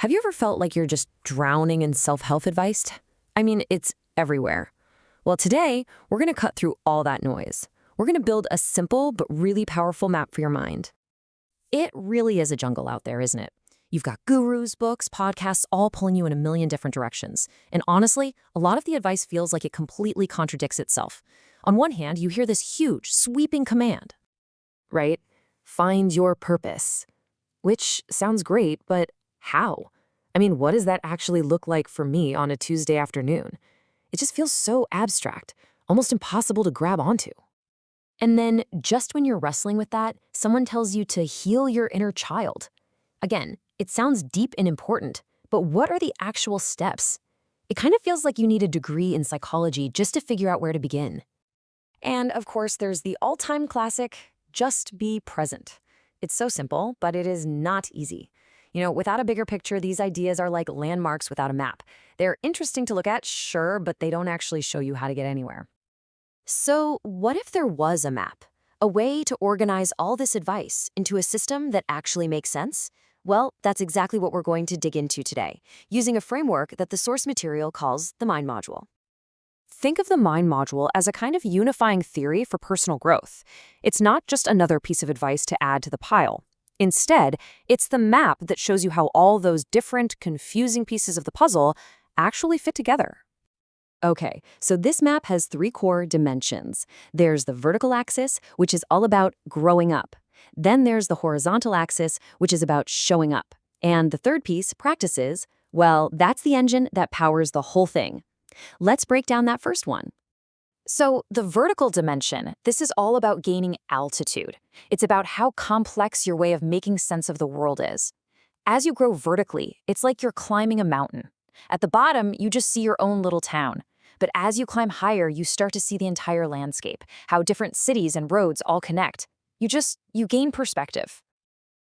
Have you ever felt like you're just drowning in self-help advice? I mean, it's everywhere. Well, today, we're going to cut through all that noise. We're going to build a simple but really powerful map for your mind. It really is a jungle out there, isn't it? You've got gurus, books, podcasts, all pulling you in a million different directions. And honestly, a lot of the advice feels like it completely contradicts itself. On one hand, you hear this huge, sweeping command, right? Find your purpose. Which sounds great, but how? I mean, what does that actually look like for me on a Tuesday afternoon? It just feels so abstract, almost impossible to grab onto. And then, just when you're wrestling with that, someone tells you to heal your inner child. Again, it sounds deep and important, but what are the actual steps? It kind of feels like you need a degree in psychology just to figure out where to begin. And of course, there's the all-time classic, just be present. It's so simple, but it is not easy. Without a bigger picture, these ideas are like landmarks without a map. They're interesting to look at, sure, but they don't actually show you how to get anywhere. So what if there was a map? A way to organize all this advice into a system that actually makes sense? Well, that's exactly what we're going to dig into today, using a framework that the source material calls the Mind Module. Think of the Mind Module as a kind of unifying theory for personal growth. It's not just another piece of advice to add to the pile. Instead, it's the map that shows you how all those different, confusing pieces of the puzzle actually fit together. Okay, so this map has three core dimensions. There's the vertical axis, which is all about growing up. Then there's the horizontal axis, which is about showing up. And the third piece, practices, well, that's the engine that powers the whole thing. Let's break down that first one. So the vertical dimension, this is all about gaining altitude. It's about how complex your way of making sense of the world is. As you grow vertically, it's like you're climbing a mountain. At the bottom, you just see your own little town. But as you climb higher, you start to see the entire landscape, how different cities and roads all connect. You gain perspective.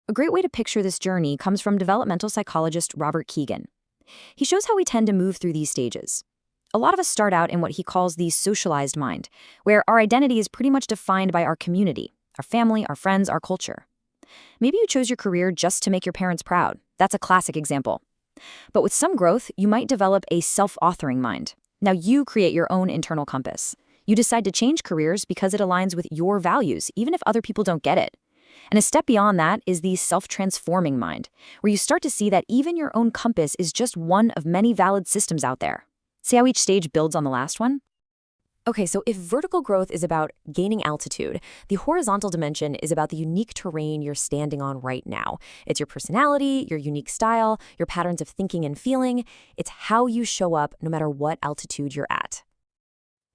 A great way to picture this journey comes from developmental psychologist Robert Kegan. He shows how we tend to move through these stages. A lot of us start out in what he calls the socialized mind, where our identity is pretty much defined by our community, our family, our friends, our culture. Maybe you chose your career just to make your parents proud. That's a classic example. But with some growth, you might develop a self-authoring mind. Now you create your own internal compass. You decide to change careers because it aligns with your values, even if other people don't get it. And a step beyond that is the self-transforming mind, where you start to see that even your own compass is just one of many valid systems out there. See how each stage builds on the last one? Okay, so if vertical growth is about gaining altitude, the horizontal dimension is about the unique terrain you're standing on right now. It's your personality, your unique style, your patterns of thinking and feeling. It's how you show up no matter what altitude you're at.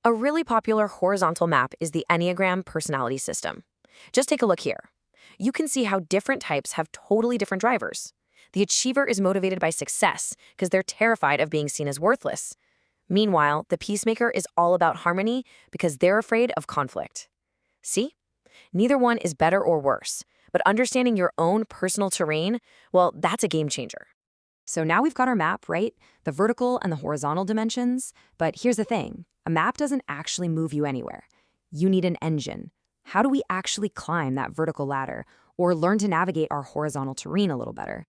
A really popular horizontal map is the Enneagram personality system. Just take a look here. You can see how different types have totally different drivers. The achiever is motivated by success because they're terrified of being seen as worthless. Meanwhile, the peacemaker is all about harmony because they're afraid of conflict. See? Neither one is better or worse, but understanding your own personal terrain, well, that's a game changer. So now we've got our map, right? The vertical and the horizontal dimensions. But here's the thing. A map doesn't actually move you anywhere. You need an engine. How do we actually climb that vertical ladder or learn to navigate our horizontal terrain a little better?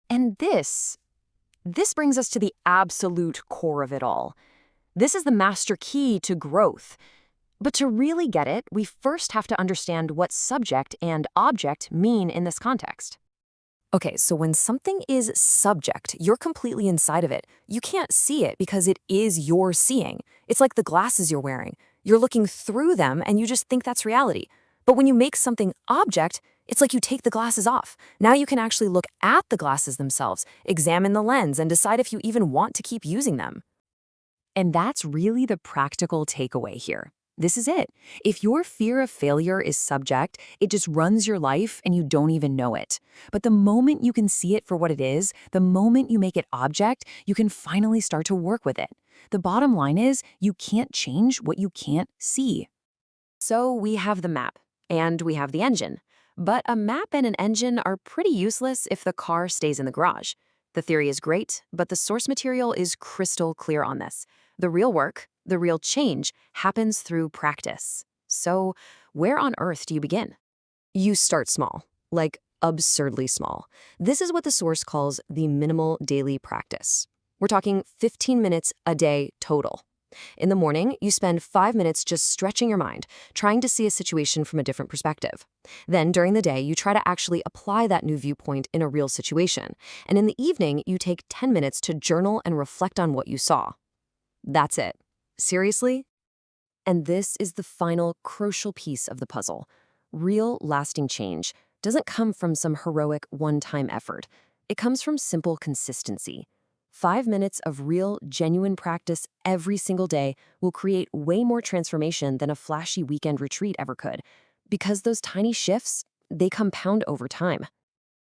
And this brings us to the absolute core of it all. This is the master key to growth. But to really get it, we first have to understand what subject and object mean in this context. Okay, so when something is subject, you're completely inside of it. You can't see it because it is your seeing. It's like the glasses you're wearing. You're looking through them and you just think that's reality. But when you make something object, it's like you take the glasses off. Now you can actually look at the glasses themselves, examine the lens, and decide if you even want to keep using them. And that's really the practical takeaway here. This is it. If your fear of failure is subject, it just runs your life and you don't even know it. But the moment you can see it for what it is, the moment you make it object, you can finally start to work with it. The bottom line is you can't change what you can't see. So we have the map and we have the engine. But a map and an engine are pretty useless if the car stays in the garage. The theory is great, but the source material is crystal clear on this. The real work, the real change, happens through practice. So where on earth do you begin? You start small, like absurdly small. This is what the source calls the minimal daily practice. We're talking 15 minutes a day total. In the morning, you spend 5 minutes just stretching your mind, trying to see a situation from a different perspective. Then, during the day, you try to actually apply that new viewpoint in a real situation. And in the evening, you take 10 minutes to journal and reflect on what you saw. That's it. Seriously? And this is the final crucial piece of the puzzle. Real, lasting change doesn't come from some heroic one-time effort. It comes from simple consistency. 5 minutes of real, genuine practice every single day will create way more transformation than a flashy weekend retreat ever could. Because those tiny shifts, they compound over time.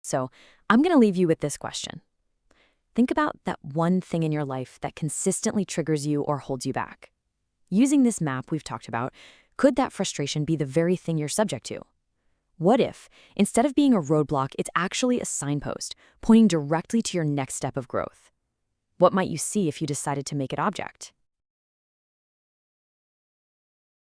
So, I'm going to leave you with this question. Think about that one thing in your life that consistently triggers you or holds you back. Using this map we've talked about, could that frustration be the very thing you're subject to? What if, instead of being a roadblock, it's actually a signpost, pointing directly to your next step of growth? What might you see if you decided to make it object?